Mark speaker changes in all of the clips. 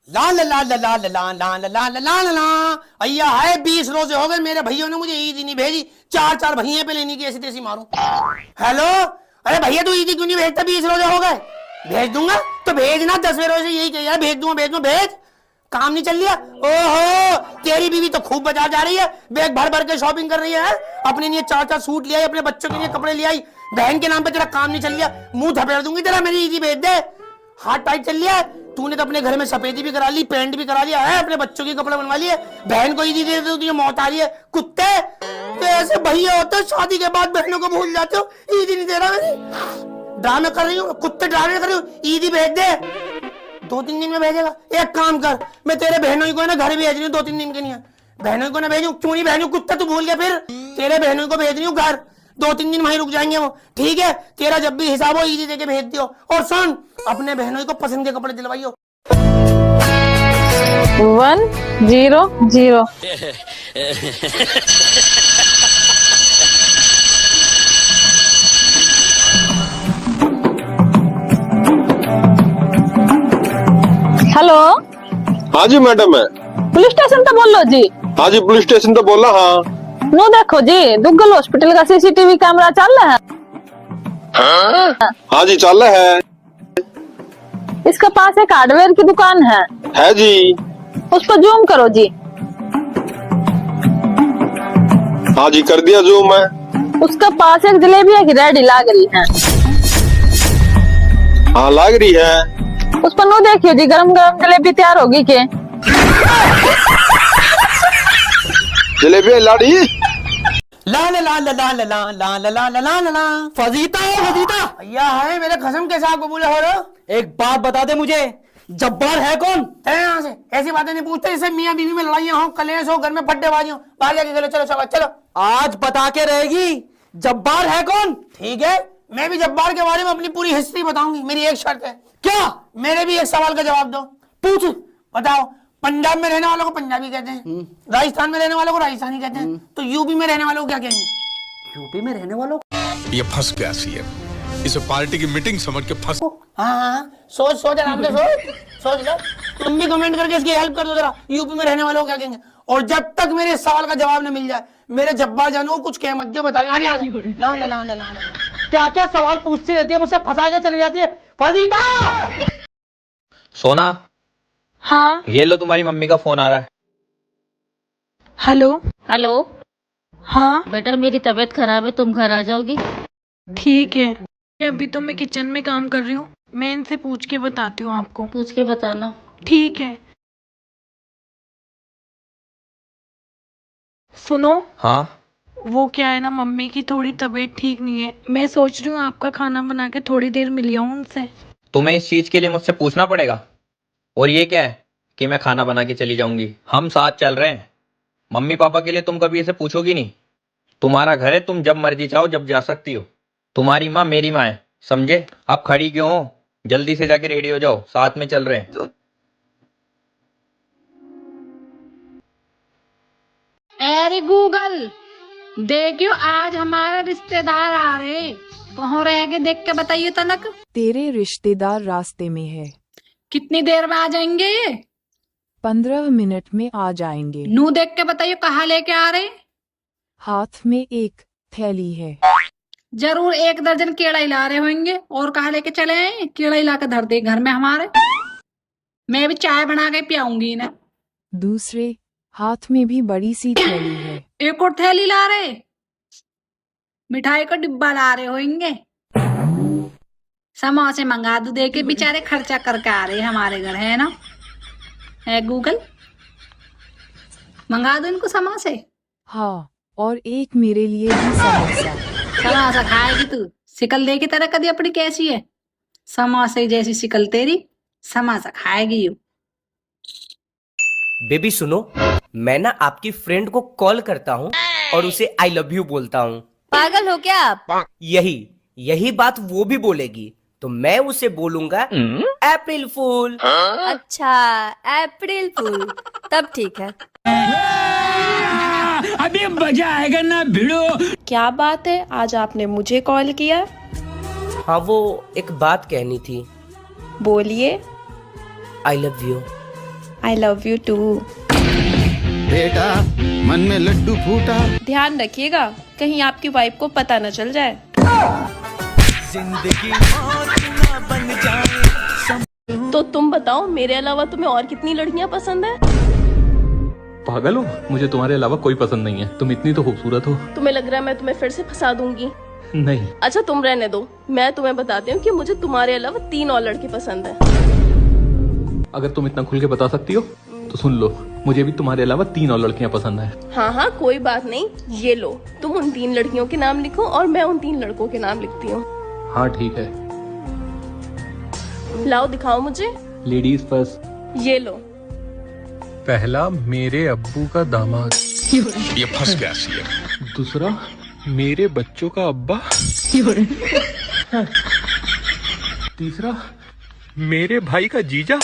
Speaker 1: ला ला ला ला ला ला ला ला ला ला ला ला ला। भैया है 20 रोजे हो गए मेरे भैया ने मुझे ईद ही नहीं भेजी। चार भैया पे लेने की ऐसी तैसी मारूं। हेलो, अरे भैया तू ईद क्यों नहीं भेजता? 20 रोजे हो गए। भेज दूंगा तो भेजना, 10वें रोजे यही चाहिए। भेज दूंगा भेज। काम नहीं चल लिया? ओहो, तेरी बीवी तो खूब बाजार जा रही है, बैग भर भर के शॉपिंग कर रही है। अपने लिए 4 सूट ले आई, अपने बच्चों के लिए कपड़े ले आई। बहन के नाम पे तेरा काम नहीं चल लिया, मुंह थपेड़ दूंगी तेरा। मेरी ईदी भेज दे। हाथ टाइट चल लिया। तूने तो अपने घर में सफेदी भी करा ली, पेंट भी करा लिया है, अपने बच्चों के कपड़े बनवा लिए। बहन को ईदी दे दे, तुझे मौत आ रही है कुत्ते। तो ऐसे भैया होते हो, शादी के बाद बहनों को भूल जाते हो। ईदी नहीं दे रहा मेरी, ड्रामे कर रही हूँ कुत्ते, ड्रामे कर रही हूँ। ईदी भेज दे, 2-3 दिन में भेजेगा। एक काम कर, मैं तेरे बहनों को ना घर भेज रही हूँ 2-3 दिन के लिए। बहनों को ना भेजू, क्यों नहीं भेजू कुत्ता, तू भूल गया। फिर तेरे बहनों को भेज रही हूँ घर, 2-3 दिन वहीं रुक जाएंगे वो। ठीक है, तेरा जब भी हिसाब हो ईदी देके भेज दियो। और सुन, अपने बहनों को पसंद के कपड़े दिलवाइयो।
Speaker 2: 100। हेलो।
Speaker 3: हाँ जी मैडम है।
Speaker 2: पुलिस स्टेशन तो बोल लो जी।
Speaker 3: हाँ जी पुलिस स्टेशन तो बोला। हाँ
Speaker 2: नो देखो जी, दुग्गल हॉस्पिटल का सीसीटीवी कैमरा चल रहा है।
Speaker 3: हाँ जी चल रहा है।
Speaker 2: इसके पास एक हार्डवेयर की दुकान है
Speaker 3: जी।
Speaker 2: उस पर जूम करो जी।
Speaker 3: हाँ जी कर दिया जूम है।
Speaker 2: उसके पास एक जलेबी की रेडी लाग रही है।
Speaker 3: हाँ लाग रही है।
Speaker 2: उस पर नो देखियो जी, गरम गरम जलेबी तैयार होगी के?
Speaker 3: जलेबी लाड़ी।
Speaker 1: ला ला ला ला ला ला ला ला ला ला ला ला ला।
Speaker 4: फजीता
Speaker 1: भैया है मेरे कसम के साथ बबूले हो रहे हो।
Speaker 4: एक बात बता दे मुझे, जब्बार है कौन?
Speaker 1: यहाँ से ऐसी बातें नहीं पूछते, जैसे मियाँ बीवी में लड़ाइयाँ हो, कलेश हो, घर में फड्डेबाजी हो। बाहर जाके चलो चलो चलो चलो।
Speaker 4: आज बता के रहेगी, जब्बार है कौन?
Speaker 1: ठीक है, मैं भी जब्बार के बारे में अपनी पूरी हिस्ट्री बताऊंगी। मेरी एक शर्त है।
Speaker 4: क्या?
Speaker 1: मेरे भी एक सवाल का जवाब दो।
Speaker 4: पूछ।
Speaker 1: बताओ, पंजाब में रहने वालों को पंजाबी कहते हैं, राजस्थान में रहने वालों को राजस्थानी कहते हैं, तो यूपी में रहने वालों को क्या कहेंगे?
Speaker 4: यूपी में रहने वालों
Speaker 5: ये फंस गया सीएम, इसे पार्टी की मीटिंग समझ के फंस।
Speaker 1: हाँ, सोच आराम से सोच लो। तुम भी कमेंट करके इसकी हेल्प कर दो जरा, यूपी में रहने वालों को क्या कहेंगे। और जब तक मेरे इस सवाल का जवाब न मिल जाए, मेरे जब्बार जानू कुछ कह मत जो बताएंगे।
Speaker 4: क्या क्या सवाल पूछती रहती है, मुझसे फंसा के चली जाती है। फजीता।
Speaker 6: सोना,
Speaker 2: हाँ
Speaker 6: ये लो तुम्हारी मम्मी का फोन आ रहा है।
Speaker 2: हेलो।
Speaker 7: हेलो
Speaker 2: हाँ
Speaker 7: बेटा, मेरी तबीयत खराब है, तुम घर आ जाओगी?
Speaker 2: ठीक है, अभी तो मैं किचन में काम कर रही हूँ, मैं इनसे पूछ के बताती हूँ आपको।
Speaker 7: पूछ के बताना।
Speaker 2: ठीक है। सुनो।
Speaker 6: हाँ
Speaker 2: वो क्या है ना, मम्मी की थोड़ी तबीयत ठीक नहीं है, मैं सोच रही हूँ आपका खाना बना के थोड़ी देर मिल जाऊँ उनसे।
Speaker 6: तुम्हें इस चीज के लिए मुझसे पूछना पड़ेगा? और ये क्या है कि मैं खाना बना के चली जाऊंगी? हम साथ चल रहे हैं। मम्मी पापा के लिए तुम कभी ऐसे पूछोगी नहीं। तुम्हारा घर है, तुम जब मर्जी चाहो जब जा सकती हो। तुम्हारी माँ मेरी माँ है, समझे? आप खड़ी क्यों हो? जल्दी से जाके रेडी हो जाओ, साथ में चल रहे हैं।
Speaker 7: अरे गूगल, देखियो आज हमारे रिश्तेदार आ रहे। कहाँ रहेंगे देख के बताइए तनक।
Speaker 8: तेरे रिश्तेदार रास्ते में है।
Speaker 7: कितनी देर में आ जाएंगे ये?
Speaker 8: 15 मिनट में आ जाएंगे।
Speaker 7: नू देख के बताइए कहाँ लेके आ रहे।
Speaker 8: हाथ में एक थैली है।
Speaker 7: जरूर 1 दर्जन केड़ा ही ला रहे होंगे। और कहाँ लेके चले आए? केड़ा ही ला के धर दे घर में हमारे। मैं भी चाय बना के पियाऊंगी इन्हें।
Speaker 8: दूसरे हाथ में भी बड़ी सी थैली है।
Speaker 7: एक और थैली ला रहे, मिठाई का डिब्बा ला रहे होंगे। समोसे मंगा दो, दे के बेचारे खर्चा करके आ रहे हैं हमारे घर, है ना? है गूगल, मंगा दो इनको समोसे।
Speaker 8: हाँ, और एक मेरे लिए भी समोसा।
Speaker 7: समोसा खाएगी तू? शिकल देखी तरह कदी अपनी कैसी है? समोसे जैसी शिकल तेरी, समोसा खाएगी यू।
Speaker 4: बेबी सुनो, मैं ना आपकी फ्रेंड को कॉल करता हूँ और उसे आई लव यू बोलता हूँ।
Speaker 9: पागल हो क्या आप?
Speaker 4: यही बात वो भी बोलेगी, तो मैं उसे बोलूंगा अप्रैल फूल।
Speaker 9: अच्छा, अप्रैल फूल, तब ठीक है।
Speaker 10: अभी मजा आएगा ना भिड़ो।
Speaker 11: क्या बात है, आज आपने मुझे कॉल किया?
Speaker 4: हाँ, वो एक बात कहनी थी।
Speaker 11: बोलिए।
Speaker 4: I love you.
Speaker 11: I love you too.
Speaker 10: बेटा मन में लड्डू फूटा।
Speaker 11: ध्यान रखिएगा कहीं आपकी वाइफ को पता न चल जाए। तो तुम बताओ मेरे अलावा तुम्हें और कितनी लड़कियां पसंद है?
Speaker 6: पागल हो, मुझे तुम्हारे अलावा कोई पसंद नहीं है। तुम इतनी तो खूबसूरत हो।
Speaker 11: तुम्हें लग रहा है मैं तुम्हें फिर से फंसा दूंगी?
Speaker 6: नहीं।
Speaker 11: अच्छा तुम रहने दो, मैं तुम्हें बताती हूँ कि मुझे तुम्हारे अलावा 3 और लड़के पसंद है।
Speaker 6: अगर तुम इतना खुल के बता सकती हो तो सुन लो, मुझे भी तुम्हारे अलावा 3 और लड़कियां पसंद है।
Speaker 11: हाँ हाँ कोई बात नहीं, ये लो तुम उन 3 लड़कियों के नाम लिखो और मैं उन 3 लड़कों के नाम लिखती हूँ।
Speaker 6: हाँ ठीक है।
Speaker 11: लाओ दिखाओ मुझे।
Speaker 6: Ladies first.
Speaker 11: ये लो।
Speaker 5: पहला, मेरे अब्बू का दामाद। ये फंस गया सीएम। दूसरा, मेरे बच्चों का अब्बा। तीसरा, मेरे भाई का जीजा।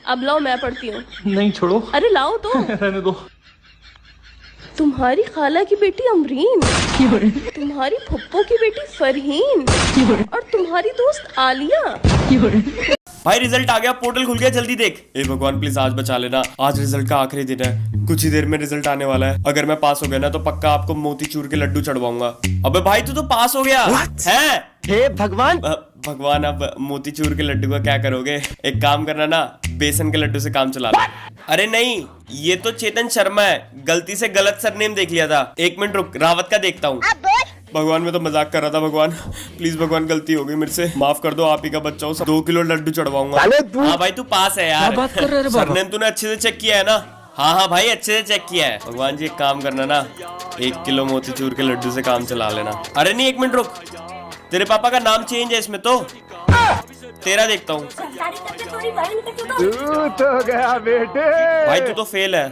Speaker 11: अब लाओ मैं पढ़ती हूँ।
Speaker 6: नहीं छोड़ो।
Speaker 11: अरे लाओ तो।
Speaker 6: रहने दो।
Speaker 11: तुम्हारी खाला की बेटी अमरीन, तुम्हारी फुप्पो की बेटी फरहीन और तुम्हारी दोस्त आलिया।
Speaker 12: भाई रिजल्ट आ गया, पोर्टल खुल गया, जल्दी देख। ए भगवान प्लीज आज बचा लेना, आज रिजल्ट का आखिरी दिन है, कुछ ही देर में रिजल्ट आने वाला है। अगर मैं पास हो गया ना तो पक्का आपको मोतीचूर के लड्डू चढ़वाऊंगा। अबे भाई तू तो पास हो गया है।
Speaker 4: हे भगवान।
Speaker 12: भगवान अब मोतीचूर के लड्डू का क्या करोगे? एक काम करना ना, बेसन के लड्डू से काम चला लो। अरे नहीं, ये तो चेतन शर्मा है, गलती से गलत सरनेम देख लिया था। 1 मिनट रुक, रावत का देखता हूँ। भगवान मैं तो मजाक कर रहा था। भगवान प्लीज, भगवान गलती हो गई मेरे से, माफ कर दो। आप ही का बच्चा हूँ, 2 किलो लड्डू चढ़वाऊंगा। हाँ भाई तू पास है यार। सरनेम तूने अच्छे से चेक किया है ना? हाँ हाँ भाई अच्छे से चेक किया है। भगवान जी एक काम करना ना, 1 किलो मोतीचूर के लड्डू से काम चला लेना। अरे नहीं 1 मिनट रुक, तेरे पापा का नाम चेंज है इसमें तो। तेरा देखता हूँ।
Speaker 10: तो गया बेटे।
Speaker 12: भाई तू तो फेल है।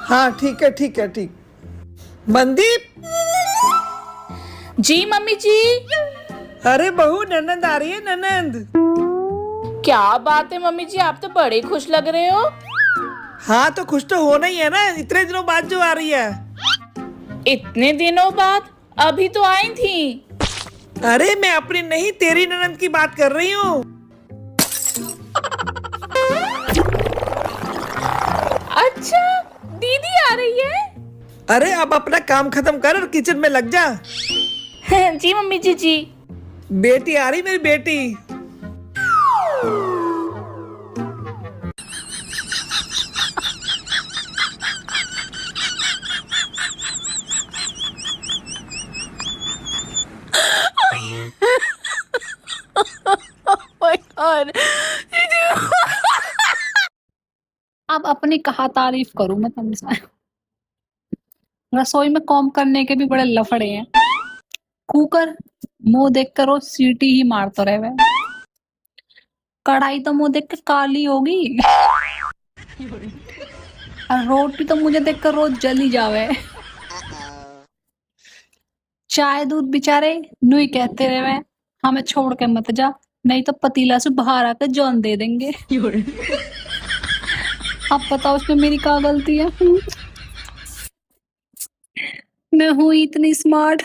Speaker 10: हाँ ठीक है ठीक है ठीक। मनदीप।
Speaker 11: जी मम्मी जी।
Speaker 10: अरे बहू ननंद आ रही है, ननंद।
Speaker 11: क्या बात है मम्मी जी, आप तो बड़े खुश लग रहे हो।
Speaker 10: हाँ तो खुश तो होना ही है ना, इतने दिनों बाद जो आ रही है।
Speaker 11: इतने दिनों बाद? अभी तो आई थी।
Speaker 10: अरे मैं अपनी नहीं तेरी ननंद की बात कर रही हूँ।
Speaker 11: अच्छा दीदी आ रही है।
Speaker 10: अरे अब अपना काम खत्म कर और किचन में लग जा।
Speaker 11: जी मम्मी जी जी।
Speaker 10: बेटी आ रही, मेरी बेटी।
Speaker 7: अब अपनी कहा तारीफ करूं मैं तुमसे। रसोई में काम करने के भी बड़े लफड़े हैं। कुकर मुंह देख कर रोज सीटी ही मारते रहे वे। कढ़ाई तो मुंह देख कर काली होगी और रोटी तो मुझे देख कर रोज जली जावे। चाय दूध बेचारे नुई कहते रहे, हमें छोड़ के मत जा, नहीं तो पतीला से बाहर आकर जौन दे देंगे। अब बताओ उसमें मेरी क्या गलती है? मैं हूँ इतनी स्मार्ट।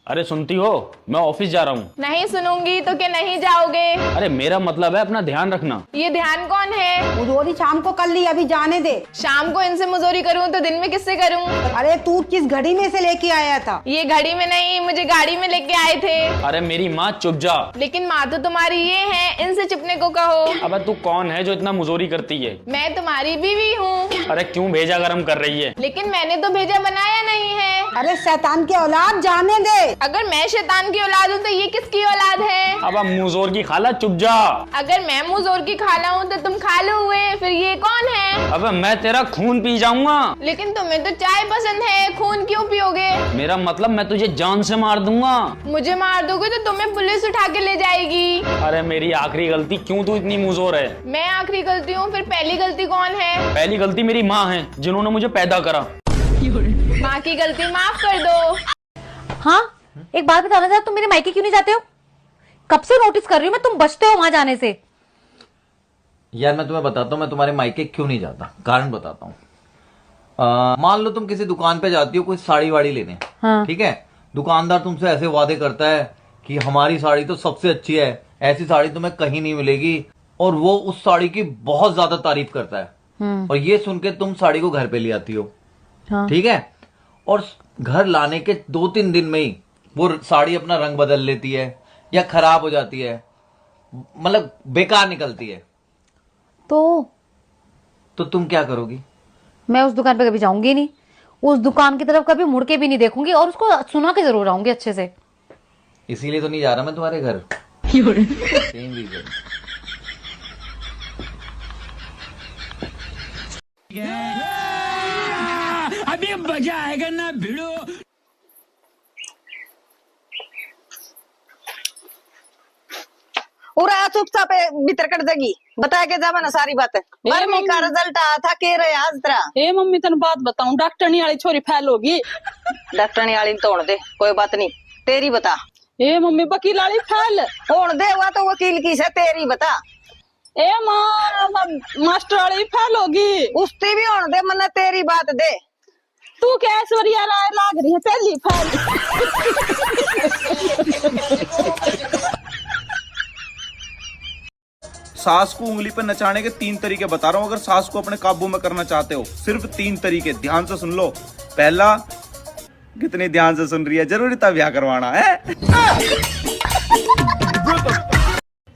Speaker 13: अरे सुनती हो, मैं ऑफिस जा रहा हूँ।
Speaker 11: नहीं सुनूंगी तो क्या नहीं जाओगे?
Speaker 13: अरे मेरा मतलब है अपना ध्यान रखना।
Speaker 11: ये ध्यान कौन है?
Speaker 14: मुजोरी शाम को कर ली, अभी जाने दे।
Speaker 11: शाम को इनसे मुजोरी करूँ तो दिन में किससे करूँ?
Speaker 14: अरे तू किस घड़ी में से लेके आया था?
Speaker 11: ये घड़ी में नहीं, मुझे गाड़ी में लेके आए थे।
Speaker 13: अरे मेरी माँ चुप जा।
Speaker 11: लेकिन माँ तो तुम्हारी ये है, इनसे चुपने को कहो।
Speaker 13: अबे तू कौन है जो इतना मुजोरी करती है?
Speaker 11: मैं तुम्हारी बीवी हूँ।
Speaker 13: अरे क्यों भेजा गरम कर रही है?
Speaker 11: लेकिन मैंने तो भेजा बनाया नहीं है।
Speaker 14: अरे शैतान के औलाद, जाने दे।
Speaker 11: अगर मैं शैतान की औलाद हूँ तो ये किसकी औलाद है?
Speaker 13: अब मुजोर की खाला चुप जा।
Speaker 11: अगर मैं मुजोर की खाला हूँ तो तुम खालू हुए, फिर ये कौन है?
Speaker 13: अब मैं तेरा खून पी जाऊंगा।
Speaker 11: लेकिन तुम्हें तो चाय पसंद है, खून क्यों पियोगे?
Speaker 13: मेरा मतलब मैं तुझे जान से मार दूंगा।
Speaker 11: मुझे मार दोगे तो तुम्हें पुलिस उठा के ले जाएगी।
Speaker 13: अरे मेरी आखिरी गलती, क्यों तू इतनी मुजोर है?
Speaker 11: मैं आखिरी गलती हूँ, फिर पहली गलती कौन है?
Speaker 13: पहली गलती मेरी माँ है, जिन्होंने मुझे पैदा करा।
Speaker 11: माँ की गलती माफ कर दो।
Speaker 9: हाँ एक बात बताना था, तुम मेरे मायके क्यों नहीं जाते हो? कब से नोटिस कर रही हूँ मैं, तुम बचते हो वहां जाने से।
Speaker 6: यार मैं तुम्हें बताता हूँ मैं तुम्हारे मायके क्यों नहीं जाता, कारण बताता हूँ। मान लो तुम किसी दुकान पे जाती हो कोई साड़ी वाड़ी लेने,
Speaker 2: हाँ।
Speaker 6: ठीक है, दुकानदार तुमसे ऐसे वादे करता है कि हमारी साड़ी तो सबसे अच्छी है, ऐसी साड़ी तुम्हें कहीं नहीं मिलेगी, और वो उस साड़ी की बहुत ज्यादा तारीफ करता है, और ये सुन के तुम साड़ी को घर पे ले आती हो,
Speaker 2: हाँ।
Speaker 6: ठीक है, और घर लाने के 2-3 दिन में ही वो साड़ी अपना रंग बदल लेती है या खराब हो जाती है, मतलब बेकार निकलती है, तो तुम क्या करोगी?
Speaker 9: मैं उस दुकान पे कभी जाऊंगी नहीं, उस दुकान की तरफ कभी मुड़ के भी नहीं देखूंगी, और उसको सुना के जरूर आऊंगी अच्छे से।
Speaker 6: इसीलिए तो नहीं जा रहा मैं तुम्हारे घर। Same reason.
Speaker 10: अभी मजा आएगा ना भिड़ो।
Speaker 14: पूरा चुपचाप भीतर कट जाएगी, बता के जावा ना सारी बात। मम्मी का रिजल्ट आया था के रहे आज तरह।
Speaker 7: ए मम्मी तेन बात बताऊं, डॉक्टरनी वाली छोरी फैल होगी।
Speaker 14: डॉक्टरनी वाली तोड़ दे, कोई बात नहीं, तेरी बता।
Speaker 7: ए मम्मी वकील वाली फैल
Speaker 14: तोड़ दे, हुआ तो वकील की से, तेरी बता।
Speaker 7: ए मास्टर वाली फैल होगी,
Speaker 14: उसकी भी होने दे, मन्ना तेरी बात दे।
Speaker 7: तू क्या ऐश्वर्या राय लाग रही है पहली फैल।
Speaker 13: सास को उंगली पर नचाने के 3 तरीके बता रहा हूँ। अगर सास को अपने काबू में करना चाहते हो, सिर्फ 3 तरीके, ध्यान से सुन लो। पहला, कितनी ध्यान से सुन रही है, जरूरी था ब्याह करवाना है।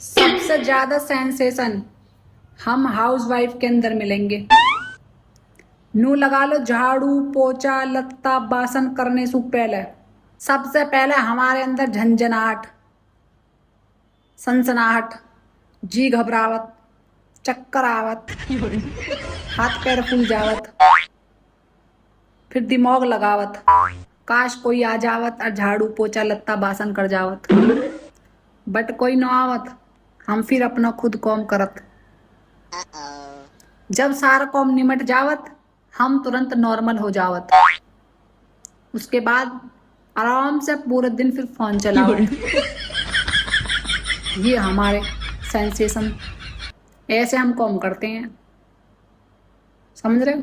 Speaker 7: सबसे ज्यादा सेंसेशन हम हाउसवाइफ के अंदर मिलेंगे। नू लगा लो झाड़ू पोछा लत्ता बासन करने से पहले सबसे पहले हमारे अंदर झंझनाहट, सनसनाहट, जी घबरावत, चक्कर आवत, हाथ पैर फूल जावत, फिर दिमाग लगावत, काश कोई आ जावत और झाड़ू पोछा लत्ता बासन कर जावत, बट कोई न आवत, हम फिर अपना खुद कॉम करत। जब सारा कॉम निमट जावत हम तुरंत नॉर्मल हो जावत। उसके बाद आराम से पूरे दिन फिर फोन चलावत। ये हमारे सेंसेशन, ऐसे हम कॉम करते हैं, समझ रहे हो।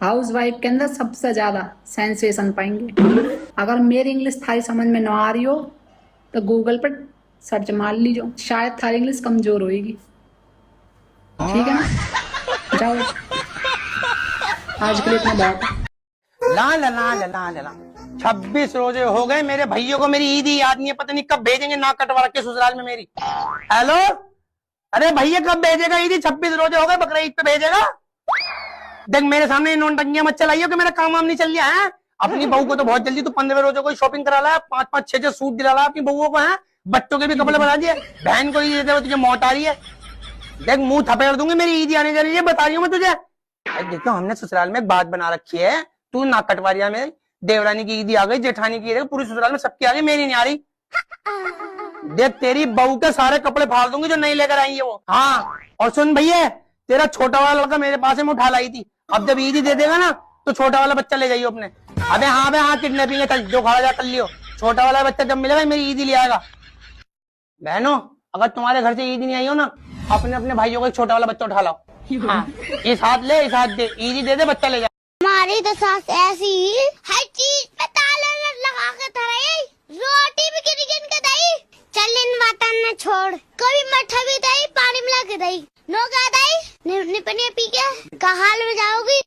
Speaker 7: हाउसवाइफ के अंदर सबसे ज्यादा सेंसेशन पाएंगे। अगर मेरी इंग्लिश थारी समझ में ना आ रही हो तो गूगल पर सर्च मार लीजिए, शायद थारी इंग्लिश कमजोर होएगी, ठीक है ना। जाओ, आज के लिए इतना बहुत है।
Speaker 1: ला ला ला ला ला ला 26 रोजे हो गए, मेरे भैयों को मेरी ईद ही याद नहीं है, पता नहीं कब भेजेंगे नाक कटवा के ससुराल में मेरी। हेलो, अरे भैया कब भेजेगा ईद? 26 रोजे हो गए, बकरा ईद पे भेजेगा? देख मेरे सामने नौटंकियां मत चलाइयो कि मेरा काम वाम नहीं चल गया है। अपनी बहू को तो बहुत जल्दी तू 15 रोजे को शॉपिंग करा ला, 5-5 6-6 सूट दिला ला अपनी बहुओं को, है बच्चों के भी कपड़े बना दिए, बहन को ईद तुझे मौत आ रही है। देख मुंह थपेड़ दूंगी, मेरी ईद आने जा रही है, बता रही हूँ मैं तुझे। देखो हमने ससुराल में एक बात बना रखी है, तू नाक कटवा रही है मेरी। देवरानी की ईदी आ गई, जेठानी की ईद आ गई, पूरी ससुराल में सबकी आ गई, मेरी नहीं आ रही। देख तेरी बहू के सारे कपड़े फाड़ दूंगी जो नहीं लेकर आई है वो। हाँ, और सुन भैया, तेरा छोटा वाला लड़का मेरे पास है, मैं उठा लाई थी, अब जब ईदी दे देगा ना तो छोटा वाला बच्चा ले जाइयो अपने। अबे हाँ किडनैपिंग है, चल जो खड़ा जा कर लियो। छोटा वाला बच्चा जब मिलेगा मेरी ईदी ले आएगा। बहनों, अगर तुम्हारे घर से ईदी नहीं आई हो ना, अपने अपने भाइयों को एक छोटा वाला बच्चा उठा लाओ। हाँ, इस हाथ ले, इस हाथ दे, ईदी दे दे, बच्चा ले जा।
Speaker 9: हमारी तो सास ऐसी हर चीज पे ताला लगा के धराई, रोटी भी गिन गिन के दई। चल इन बातन न छोड़, कभी मठा भी दई, पानी मिला के दई, नो का दई, निपने पी के का हाल में जाओगी।